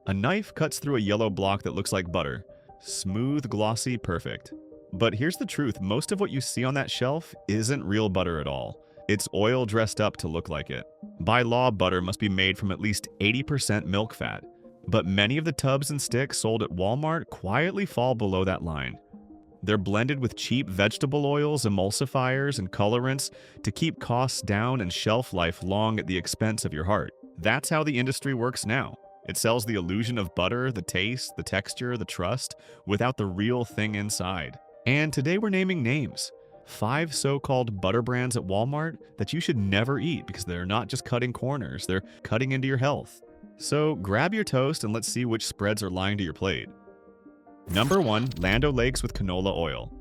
A knife cuts through a yellow block that looks like butter. Smooth, glossy, perfect. But here's the truth, most of what you see on that shelf isn't real butter at all. It's oil dressed up to look like it. By law, butter must be made from at least 80% milk fat. But many of the tubs and sticks sold at Walmart quietly fall below that line. They're blended with cheap vegetable oils, emulsifiers, and colorants to keep costs down and shelf life long at the expense of your heart. That's how the industry works now. It sells the illusion of butter, the taste, the texture, the trust, without the real thing inside. And today we're naming names. 5 so-called butter brands at Walmart that you should never eat because they're not just cutting corners, they're cutting into your health. So grab your toast and let's see which spreads are lying to your plate. Number 1, Land O'Lakes with canola oil.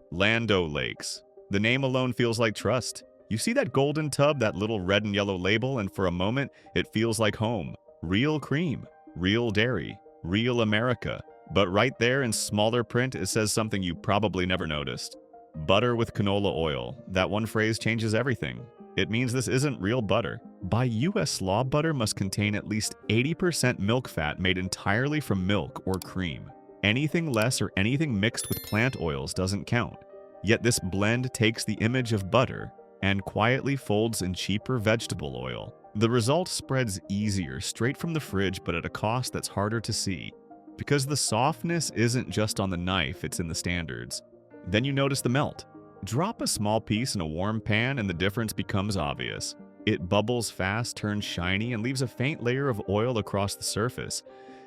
Land O'Lakes. The name alone feels like trust. You see that golden tub, that little red and yellow label, and for a moment, it feels like home. Real cream, real dairy, real America. But right there in smaller print, it says something you probably never noticed. Butter with canola oil. That one phrase changes everything. It means this isn't real butter. By US law, butter must contain at least 80% milk fat made entirely from milk or cream. Anything less or anything mixed with plant oils doesn't count. Yet this blend takes the image of butter and quietly folds in cheaper vegetable oil. The result spreads easier, straight from the fridge, but at a cost that's harder to see. Because the softness isn't just on the knife, it's in the standards. Then you notice the melt. Drop a small piece in a warm pan and the difference becomes obvious. It bubbles fast, turns shiny, and leaves a faint layer of oil across the surface.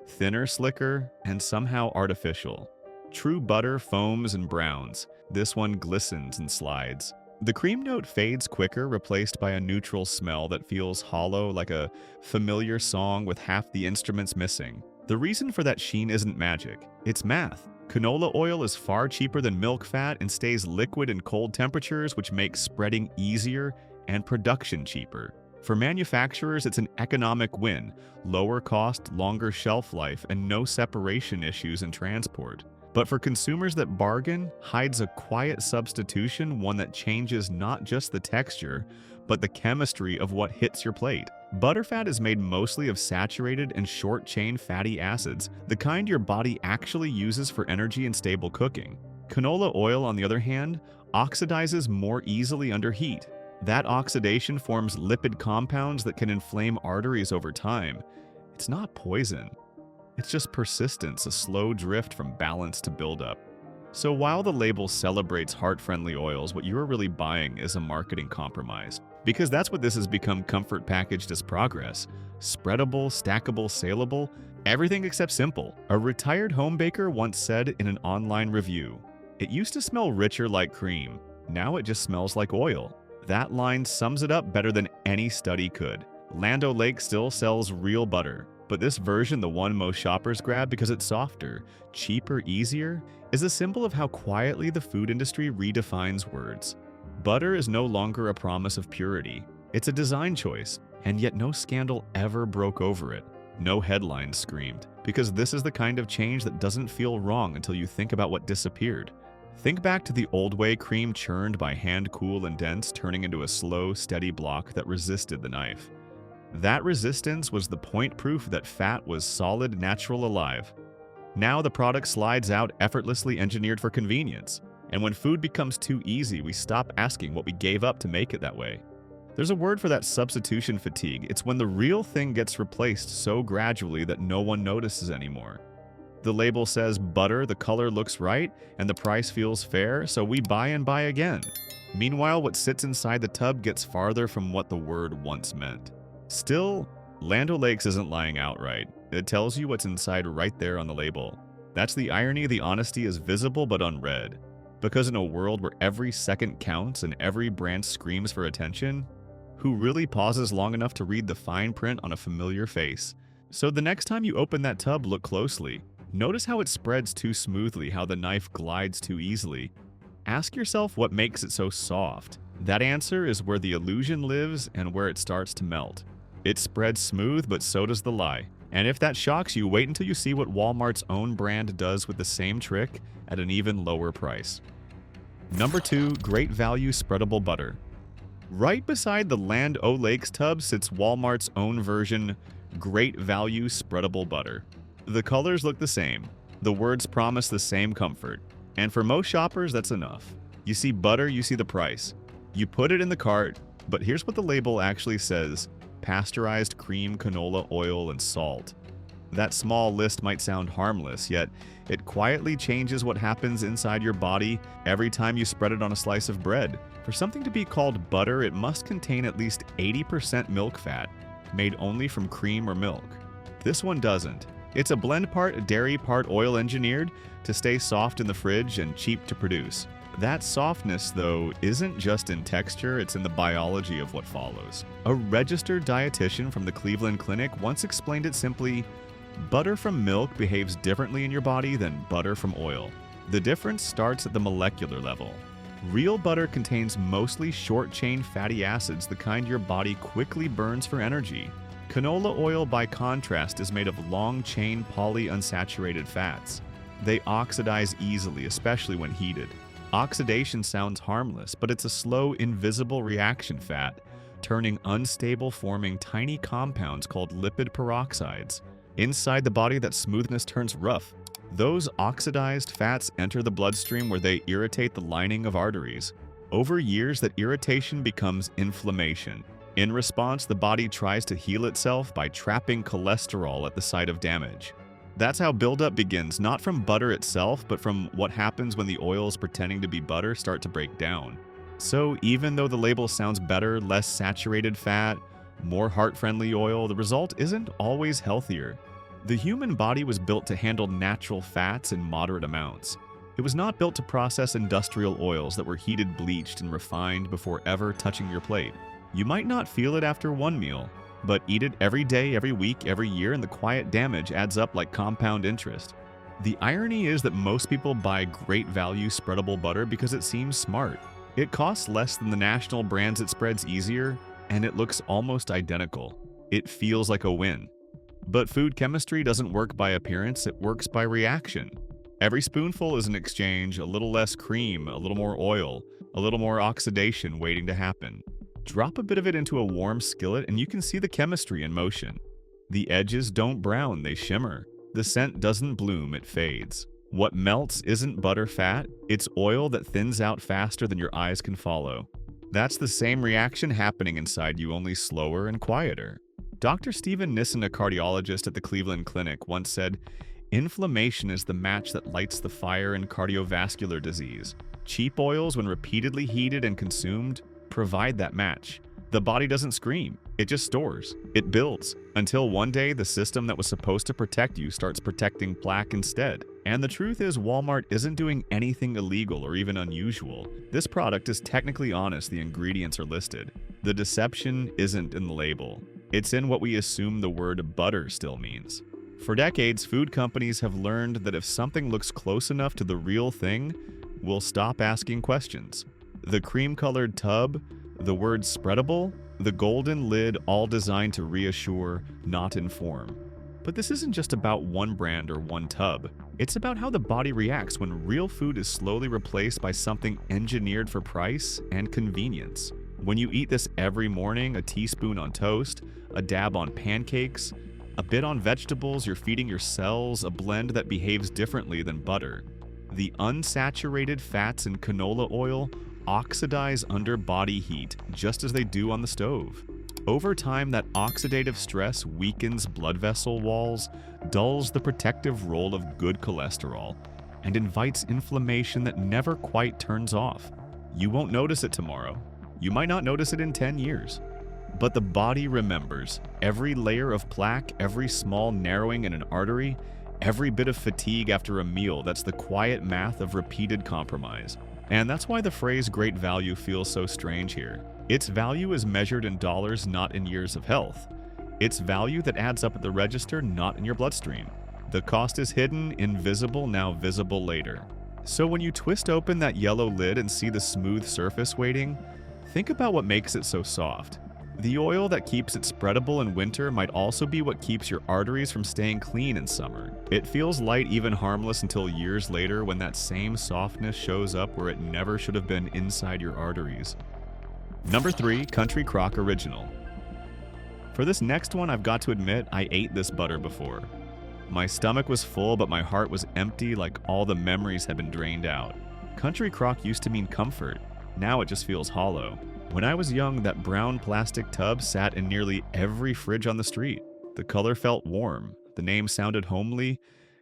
Thinner, slicker, and somehow artificial. True butter foams and browns. This one glistens and slides. The cream note fades quicker, replaced by a neutral smell that feels hollow, like a familiar song with half the instruments missing. The reason for that sheen isn't magic, it's math. Canola oil is far cheaper than milk fat and stays liquid in cold temperatures, which makes spreading easier and production cheaper. For manufacturers, it's an economic win, lower cost, longer shelf life, and no separation issues in transport. But for consumers that bargain, hides a quiet substitution, one that changes not just the texture, but the chemistry of what hits your plate. Butterfat is made mostly of saturated and short-chain fatty acids, the kind your body actually uses for energy and stable cooking. Canola oil, on the other hand, oxidizes more easily under heat. That oxidation forms lipid compounds that can inflame arteries over time. It's not poison. It's just persistence, a slow drift from balance to buildup. So while the label celebrates heart-friendly oils, what you're really buying is a marketing compromise. Because that's what this has become comfort packaged as progress. Spreadable, stackable, saleable, everything except simple. A retired home baker once said in an online review, "It used to smell richer like cream. Now it just smells like oil." That line sums it up better than any study could. Land O'Lakes still sells real butter, but this version, the one most shoppers grab because it's softer, cheaper, easier, is a symbol of how quietly the food industry redefines words. Butter is no longer a promise of purity. It's a design choice, and yet no scandal ever broke over it. No headlines screamed, because this is the kind of change that doesn't feel wrong until you think about what disappeared. Think back to the old way, cream churned by hand, cool and dense, turning into a slow, steady block that resisted the knife. That resistance was the point proof that fat was solid, natural, alive. Now the product slides out, effortlessly engineered for convenience. And when food becomes too easy, we stop asking what we gave up to make it that way. There's a word for that substitution fatigue. It's when the real thing gets replaced so gradually that no one notices anymore. The label says butter, the color looks right, and the price feels fair, so we buy and buy again. Meanwhile, what sits inside the tub gets farther from what the word once meant. Still, Land O'Lakes isn't lying outright. It tells you what's inside right there on the label. That's the irony, the honesty is visible but unread. Because in a world where every second counts and every brand screams for attention, who really pauses long enough to read the fine print on a familiar face? So the next time you open that tub, look closely. Notice how it spreads too smoothly, how the knife glides too easily. Ask yourself what makes it so soft. That answer is where the illusion lives and where it starts to melt. It spreads smooth, but so does the lie. And if that shocks you, wait until you see what Walmart's own brand does with the same trick at an even lower price. Number 2, great value spreadable butter. Right beside the Land O'Lakes tub sits Walmart's own version, Great value spreadable butter. The colors look the same. The words promise the same comfort. And for most shoppers, that's enough. You see butter, you see the price. You put it in the cart, but here's what the label actually says: pasteurized cream, canola oil, and salt. That small list might sound harmless, yet it quietly changes what happens inside your body every time you spread it on a slice of bread. For something to be called butter, it must contain at least 80% milk fat, made only from cream or milk. This one doesn't. It's a blend part dairy, part oil engineered to stay soft in the fridge and cheap to produce. That softness, though, isn't just in texture, it's in the biology of what follows. A registered dietitian from the Cleveland Clinic once explained it simply: butter from milk behaves differently in your body than butter from oil. The difference starts at the molecular level. Real butter contains mostly short-chain fatty acids, the kind your body quickly burns for energy. Canola oil, by contrast, is made of long-chain polyunsaturated fats. They oxidize easily, especially when heated. Oxidation sounds harmless, but it's a slow, invisible reaction fat, turning unstable, forming tiny compounds called lipid peroxides. Inside the body, that smoothness turns rough. Those oxidized fats enter the bloodstream where they irritate the lining of arteries. Over years, that irritation becomes inflammation. In response, the body tries to heal itself by trapping cholesterol at the site of damage. That's how buildup begins, not from butter itself, but from what happens when the oils pretending to be butter start to break down. So even though the label sounds better, less saturated fat, more heart-friendly oil, the result isn't always healthier. The human body was built to handle natural fats in moderate amounts. It was not built to process industrial oils that were heated, bleached, and refined before ever touching your plate. You might not feel it after one meal, but eat it every day, every week, every year, and the quiet damage adds up like compound interest. The irony is that most people buy great value spreadable butter because it seems smart. It costs less than the national brands it spreads easier, and it looks almost identical. It feels like a win. But food chemistry doesn't work by appearance, it works by reaction. Every spoonful is an exchange, a little less cream, a little more oil, a little more oxidation waiting to happen. Drop a bit of it into a warm skillet and you can see the chemistry in motion. The edges don't brown, they shimmer. The scent doesn't bloom, it fades. What melts isn't butter fat, it's oil that thins out faster than your eyes can follow. That's the same reaction happening inside you, only slower and quieter. Dr. Stephen Nissen, a cardiologist at the Cleveland Clinic, once said, "Inflammation is the match that lights the fire in cardiovascular disease. Cheap oils, when repeatedly heated and consumed, provide that match. The body doesn't scream, it just stores. It builds, until one day the system that was supposed to protect you starts protecting plaque instead." And the truth is, Walmart isn't doing anything illegal or even unusual. This product is technically honest, the ingredients are listed. The deception isn't in the label. It's in what we assume the word butter still means. For decades, food companies have learned that if something looks close enough to the real thing, we'll stop asking questions. The cream-colored tub, the word spreadable, the golden lid, all designed to reassure, not inform. But this isn't just about one brand or one tub. It's about how the body reacts when real food is slowly replaced by something engineered for price and convenience. When you eat this every morning, a teaspoon on toast, a dab on pancakes, a bit on vegetables, you're feeding your cells a blend that behaves differently than butter. The unsaturated fats in canola oil oxidize under body heat, just as they do on the stove. Over time, that oxidative stress weakens blood vessel walls, dulls the protective role of good cholesterol, and invites inflammation that never quite turns off. You won't notice it tomorrow. You might not notice it in 10 years. But the body remembers. Every layer of plaque, every small narrowing in an artery, every bit of fatigue after a meal, that's the quiet math of repeated compromise. And that's why the phrase great value feels so strange here. Its value is measured in dollars, not in years of health. It's value that adds up at the register, not in your bloodstream. The cost is hidden, invisible, now visible later. So when you twist open that yellow lid and see the smooth surface waiting, think about what makes it so soft. The oil that keeps it spreadable in winter might also be what keeps your arteries from staying clean in summer. It feels light, even harmless, until years later when that same softness shows up where it never should have been, inside your arteries. Number 3, Country Crock Original. For this next one, I've got to admit, I ate this butter before. My stomach was full, but my heart was empty, like all the memories had been drained out. Country crock used to mean comfort. Now it just feels hollow. When I was young, that brown plastic tub sat in nearly every fridge on the street. The color felt warm, the name sounded homely,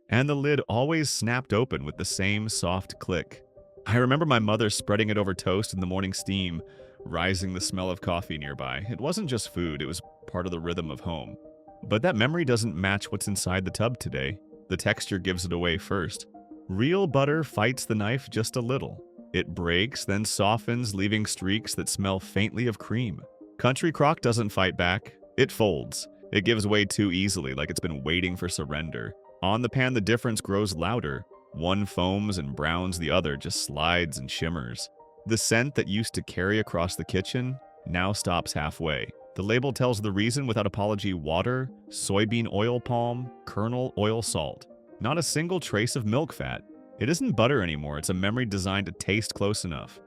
and the lid always snapped open with the same soft click. I remember my mother spreading it over toast in the morning steam, rising the smell of coffee nearby. It wasn't just food, it was part of the rhythm of home. But that memory doesn't match what's inside the tub today. The texture gives it away first. Real butter fights the knife just a little. It breaks, then softens, leaving streaks that smell faintly of cream. Country crock doesn't fight back. It folds. It gives way too easily, like it's been waiting for surrender. On the pan, the difference grows louder. One foams and browns, the other just slides and shimmers. The scent that used to carry across the kitchen now stops halfway. The label tells the reason without apology: water, soybean oil palm, kernel oil salt. Not a single trace of milk fat. It isn't butter anymore, it's a memory designed to taste close enough.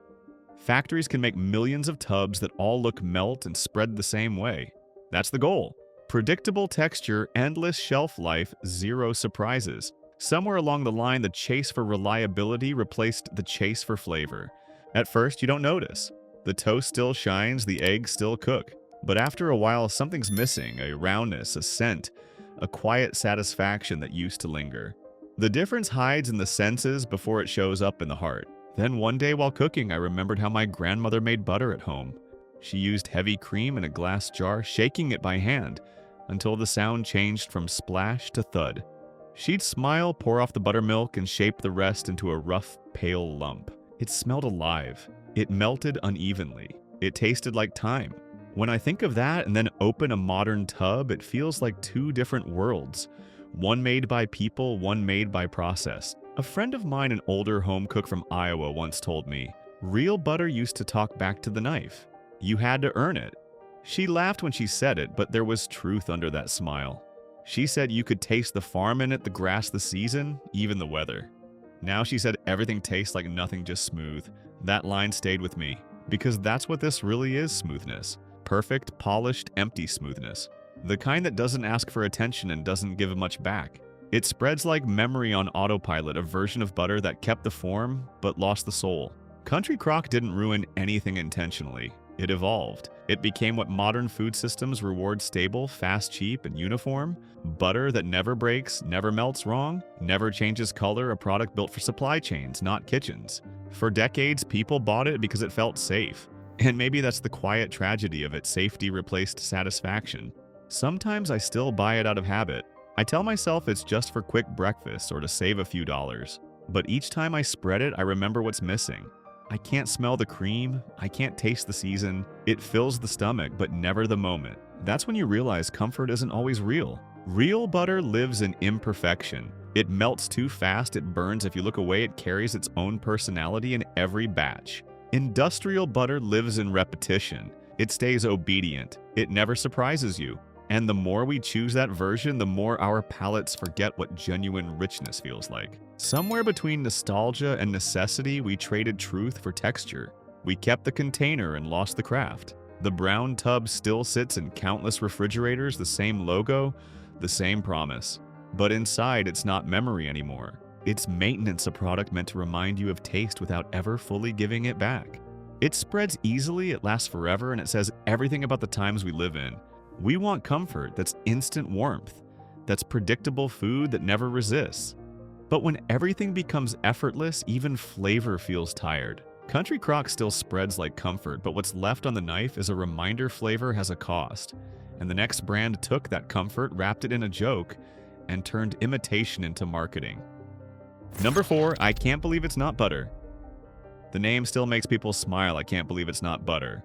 Factories can make millions of tubs that all look melt and spread the same way. That's the goal. Predictable texture, endless shelf life, zero surprises. Somewhere along the line, the chase for reliability replaced the chase for flavor. At first, you don't notice. The toast still shines, the eggs still cook. But after a while, something's missing: a roundness, a scent, a quiet satisfaction that used to linger. The difference hides in the senses before it shows up in the heart. Then one day while cooking, I remembered how my grandmother made butter at home. She used heavy cream in a glass jar, shaking it by hand, until the sound changed from splash to thud. She'd smile, pour off the buttermilk, and shape the rest into a rough, pale lump. It smelled alive. It melted unevenly. It tasted like time. When I think of that and then open a modern tub, it feels like two different worlds. One made by people, one made by process. A friend of mine, an older home cook from Iowa, once told me, real butter used to talk back to the knife. You had to earn it. She laughed when she said it, but there was truth under that smile. She said you could taste the farm in it, the grass, the season, even the weather. Now she said everything tastes like nothing, just smooth. That line stayed with me, because that's what this really is: smoothness. Perfect, polished, empty smoothness. The kind that doesn't ask for attention and doesn't give much back. It spreads like memory on autopilot, a version of butter that kept the form but lost the soul. Country crock didn't ruin anything intentionally. It evolved. It became what modern food systems reward: stable, fast, cheap, and uniform. Butter that never breaks, never melts wrong, never changes color, a product built for supply chains, not kitchens. For decades, people bought it because it felt safe. And maybe that's the quiet tragedy of it: safety replaced satisfaction. Sometimes I still buy it out of habit. I tell myself it's just for quick breakfast or to save a few dollars. But each time I spread it, I remember what's missing. I can't smell the cream, I can't taste the season. It fills the stomach, but never the moment. That's when you realize comfort isn't always real. Real butter lives in imperfection. It melts too fast, it burns. If you look away, it carries its own personality in every batch. Industrial butter lives in repetition. It stays obedient. It never surprises you. And the more we choose that version, the more our palates forget what genuine richness feels like. Somewhere between nostalgia and necessity, we traded truth for texture. We kept the container and lost the craft. The brown tub still sits in countless refrigerators, the same logo, the same promise. But inside, it's not memory anymore. It's maintenance, a product meant to remind you of taste without ever fully giving it back. It spreads easily, it lasts forever, and it says everything about the times we live in. We want comfort that's instant warmth, that's predictable food that never resists. But when everything becomes effortless, even flavor feels tired. Country crock still spreads like comfort, but what's left on the knife is a reminder flavor has a cost. And the next brand took that comfort, wrapped it in a joke, and turned imitation into marketing. Number 4, I can't believe it's not butter. The name still makes people smile. I can't believe it's not butter.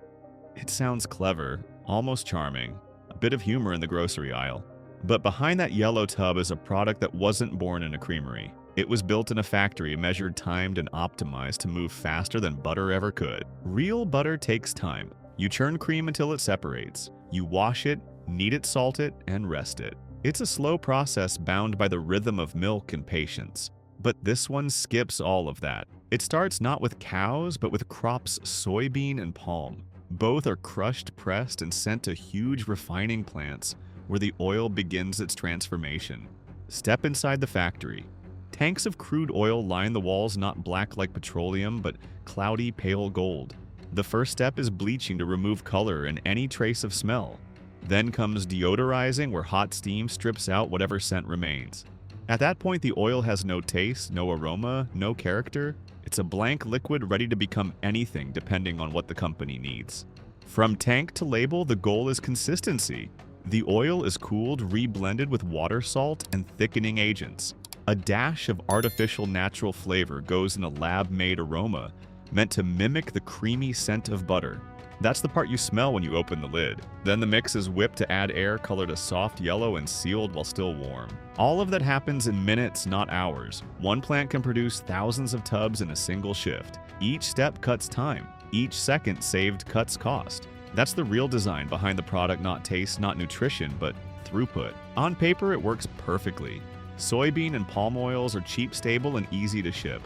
It sounds clever, almost charming. A bit of humor in the grocery aisle. But behind that yellow tub is a product that wasn't born in a creamery. It was built in a factory, measured, timed, and optimized to move faster than butter ever could. Real butter takes time. You churn cream until it separates. You wash it, knead it, salt it, and rest it. It's a slow process bound by the rhythm of milk and patience. But this one skips all of that. It starts not with cows, but with crops soybean and palm. Both are crushed, pressed, and sent to huge refining plants where the oil begins its transformation. Step inside the factory. Tanks of crude oil line the walls, not black like petroleum, but cloudy, pale gold. The first step is bleaching to remove color and any trace of smell. Then comes deodorizing, where hot steam strips out whatever scent remains. At that point, the oil has no taste, no aroma, no character. It's a blank liquid ready to become anything depending on what the company needs. From tank to label, the goal is consistency. The oil is cooled, reblended with water, salt, and thickening agents. A dash of artificial natural flavor goes in a lab-made aroma meant to mimic the creamy scent of butter. That's the part you smell when you open the lid. Then the mix is whipped to add air colored a soft yellow and sealed while still warm. All of that happens in minutes, not hours. One plant can produce thousands of tubs in a single shift. Each step cuts time. Each second saved cuts cost. That's the real design behind the product, not taste, not nutrition, but throughput. On paper, it works perfectly. Soybean and palm oils are cheap, stable, and easy to ship.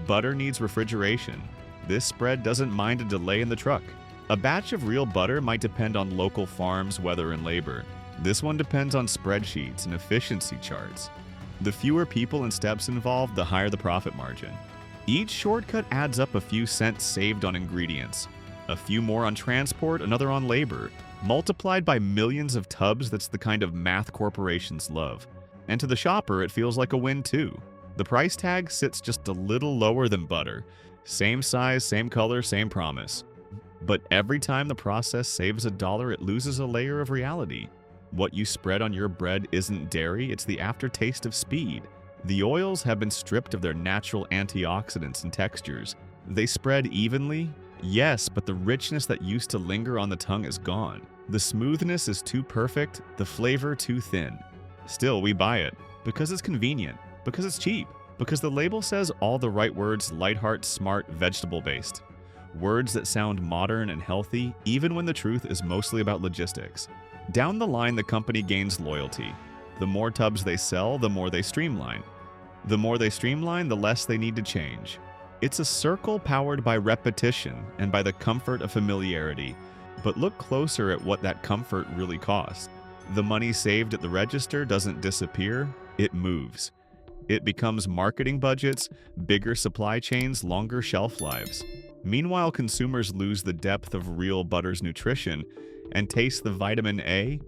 Butter needs refrigeration. This spread doesn't mind a delay in the truck. A batch of real butter might depend on local farms, weather, and labor. This one depends on spreadsheets and efficiency charts. The fewer people and steps involved, the higher the profit margin. Each shortcut adds up a few cents saved on ingredients, a few more on transport, another on labor. Multiplied by millions of tubs, that's the kind of math corporations love. And to the shopper, it feels like a win too. The price tag sits just a little lower than butter. Same size, same color, same promise. But every time the process saves $1, it loses a layer of reality. What you spread on your bread isn't dairy, it's the aftertaste of speed. The oils have been stripped of their natural antioxidants and textures. They spread evenly, yes, but the richness that used to linger on the tongue is gone. The smoothness is too perfect, the flavor too thin. Still, we buy it because it's convenient, because it's cheap, because the label says all the right words: light heart, smart, vegetable-based. Words that sound modern and healthy, even when the truth is mostly about logistics. Down the line, the company gains loyalty. The more tubs they sell, the more they streamline. The more they streamline, the less they need to change. It's a circle powered by repetition and by the comfort of familiarity. But look closer at what that comfort really costs. The money saved at the register doesn't disappear, it moves. It becomes marketing budgets, bigger supply chains, longer shelf lives. Meanwhile, consumers lose the depth of real butter's nutrition and taste the vitamin A,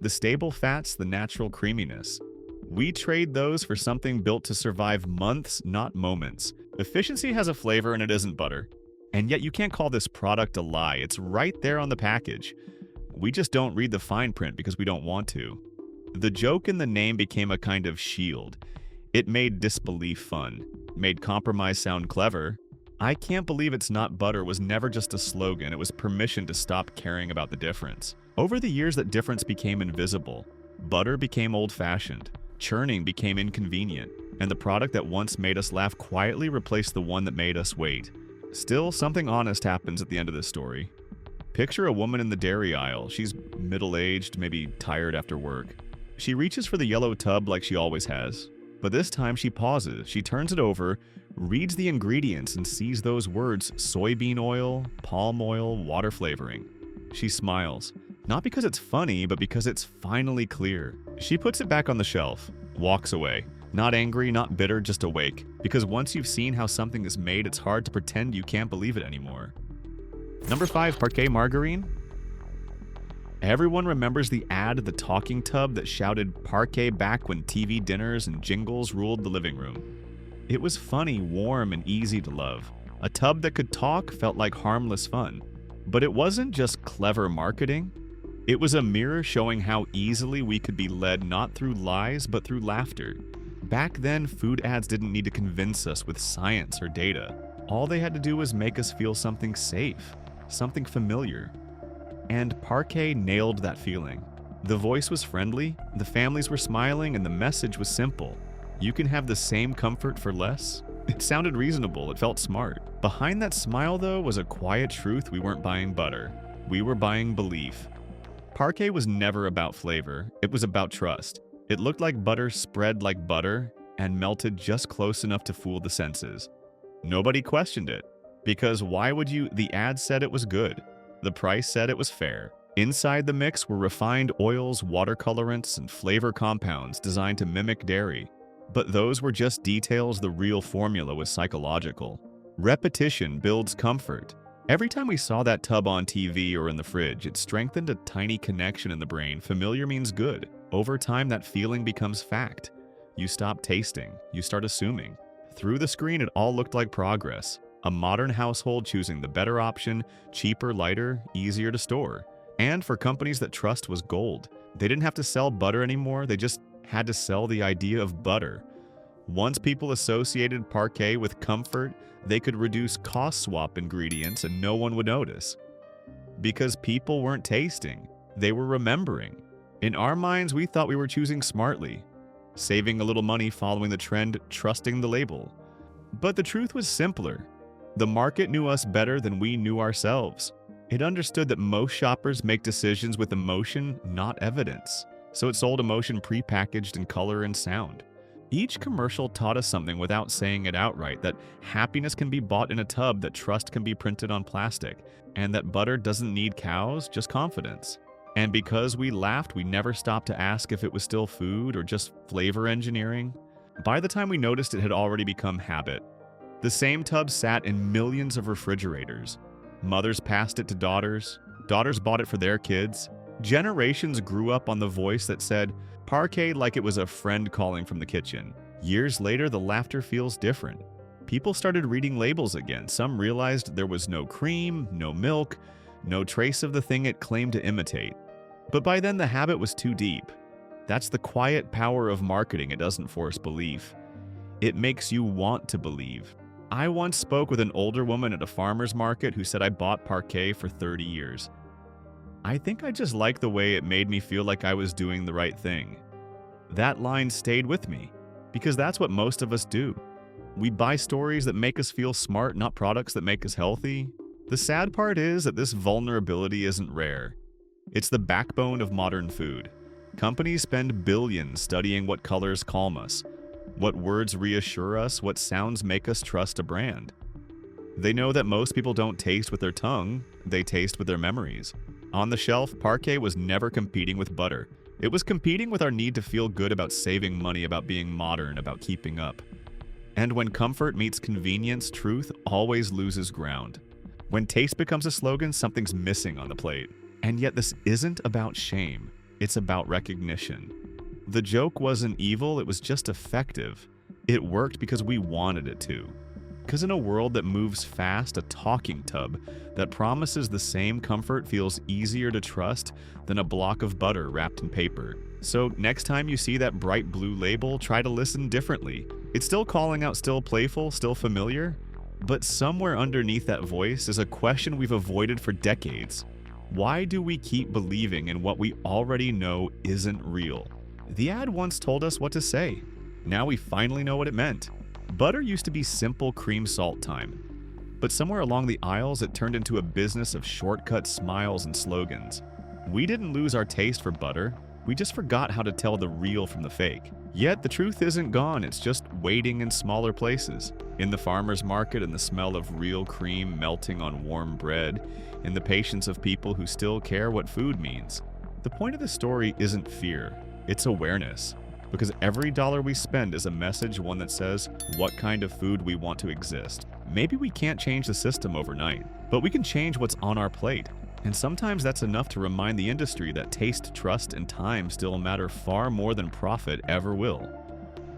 the stable fats, the natural creaminess. We trade those for something built to survive months, not moments. Efficiency has a flavor and it isn't butter. And yet you can't call this product a lie. It's right there on the package. We just don't read the fine print because we don't want to. The joke in the name became a kind of shield. It made disbelief fun, made compromise sound clever. I can't believe it's not butter was never just a slogan, it was permission to stop caring about the difference. Over the years, that difference became invisible. Butter became old-fashioned, churning became inconvenient, and the product that once made us laugh quietly replaced the one that made us wait. Still, something honest happens at the end of this story. Picture a woman in the dairy aisle. She's middle-aged, maybe tired after work. She reaches for the yellow tub like she always has. But this time she pauses, she turns it over, reads the ingredients, and sees those words: soybean oil, palm oil, water flavoring. She smiles, not because it's funny, but because it's finally clear. She puts it back on the shelf, walks away. Not angry, not bitter, just awake. Because once you've seen how something is made, it's hard to pretend you can't believe it anymore. Number 5, Parquet Margarine. Everyone remembers the ad of the talking tub that shouted Parquet back when TV dinners and jingles ruled the living room. It was funny, warm, and easy to love. A tub that could talk felt like harmless fun. But it wasn't just clever marketing. It was a mirror showing how easily we could be led not through lies, but through laughter. Back then, food ads didn't need to convince us with science or data. All they had to do was make us feel something safe, something familiar. And Parquet nailed that feeling. The voice was friendly, the families were smiling, and the message was simple. You can have the same comfort for less. It sounded reasonable, it felt smart. Behind that smile, though, was a quiet truth: we weren't buying butter. We were buying belief. Parquet was never about flavor, it was about trust. It looked like butter spread like butter and melted just close enough to fool the senses. Nobody questioned it. Because why would you? The ad said it was good. The price said it was fair. Inside the mix were refined oils, water colorants, and flavor compounds designed to mimic dairy. But those were just details. The real formula was psychological. Repetition builds comfort. Every time we saw that tub on TV or in the fridge, it strengthened a tiny connection in the brain. Familiar means good. Over time, that feeling becomes fact. You stop tasting, you start assuming. Through the screen, it all looked like progress. A modern household choosing the better option, cheaper, lighter, easier to store. And for companies that trust was gold. They didn't have to sell butter anymore, they just had to sell the idea of butter. Once people associated Parquet with comfort, they could reduce cost swap ingredients and no one would notice. Because people weren't tasting, they were remembering. In our minds, we thought we were choosing smartly, saving a little money following the trend, trusting the label. But the truth was simpler. The market knew us better than we knew ourselves. It understood that most shoppers make decisions with emotion, not evidence. So it sold emotion prepackaged in color and sound. Each commercial taught us something without saying it outright, that happiness can be bought in a tub, that trust can be printed on plastic, and that butter doesn't need cows, just confidence. And because we laughed, we never stopped to ask if it was still food or just flavor engineering. By the time we noticed, it had already become habit. The same tub sat in millions of refrigerators. Mothers passed it to daughters. Daughters bought it for their kids. Generations grew up on the voice that said, Parquet, like it was a friend calling from the kitchen. Years later, the laughter feels different. People started reading labels again. Some realized there was no cream, no milk, no trace of the thing it claimed to imitate. But by then, the habit was too deep. That's the quiet power of marketing. It doesn't force belief. It makes you want to believe. I once spoke with an older woman at a farmer's market who said, I bought Parquet for 30 years. I think I just liked the way it made me feel like I was doing the right thing. That line stayed with me, because that's what most of us do. We buy stories that make us feel smart, not products that make us healthy. The sad part is that this vulnerability isn't rare. It's the backbone of modern food. Companies spend billions studying what colors calm us, what words reassure us, what sounds make us trust a brand. They know that most people don't taste with their tongue, they taste with their memories. On the shelf, Parquet was never competing with butter. It was competing with our need to feel good about saving money, about being modern, about keeping up. And when comfort meets convenience, truth always loses ground. When taste becomes a slogan, something's missing on the plate. And yet this isn't about shame, it's about recognition. The joke wasn't evil, it was just effective. It worked because we wanted it to. Because in a world that moves fast, a talking tub that promises the same comfort feels easier to trust than a block of butter wrapped in paper. So next time you see that bright blue label, try to listen differently. It's still calling out, still playful, still familiar, but somewhere underneath that voice is a question we've avoided for decades. Why do we keep believing in what we already know isn't real? The ad once told us what to say. Now we finally know what it meant. Butter used to be simple cream salt time. But somewhere along the aisles, it turned into a business of shortcut smiles and slogans. We didn't lose our taste for butter. We just forgot how to tell the real from the fake. Yet the truth isn't gone, it's just waiting in smaller places. In the farmer's market, in the smell of real cream melting on warm bread, in the patience of people who still care what food means. The point of the story isn't fear, it's awareness. Because every dollar we spend is a message, one that says what kind of food we want to exist. Maybe we can't change the system overnight, but we can change what's on our plate. And sometimes that's enough to remind the industry that taste, trust, and time still matter far more than profit ever will.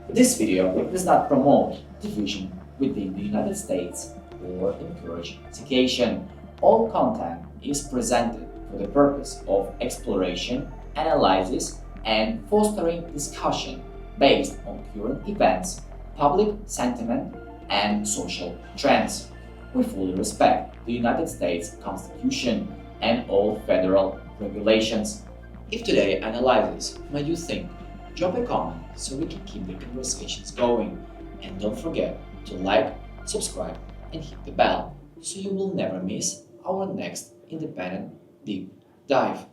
This video does not promote division within the United States or encourage segregation. All content is presented for the purpose of exploration, analysis, and fostering discussion based on current events, public sentiment, and social trends. We fully respect the United States Constitution and all federal regulations. If today analysis made you think, drop a comment so we can keep the conversations going. And don't forget to like, subscribe, and hit the bell so you will never miss our next independent deep dive.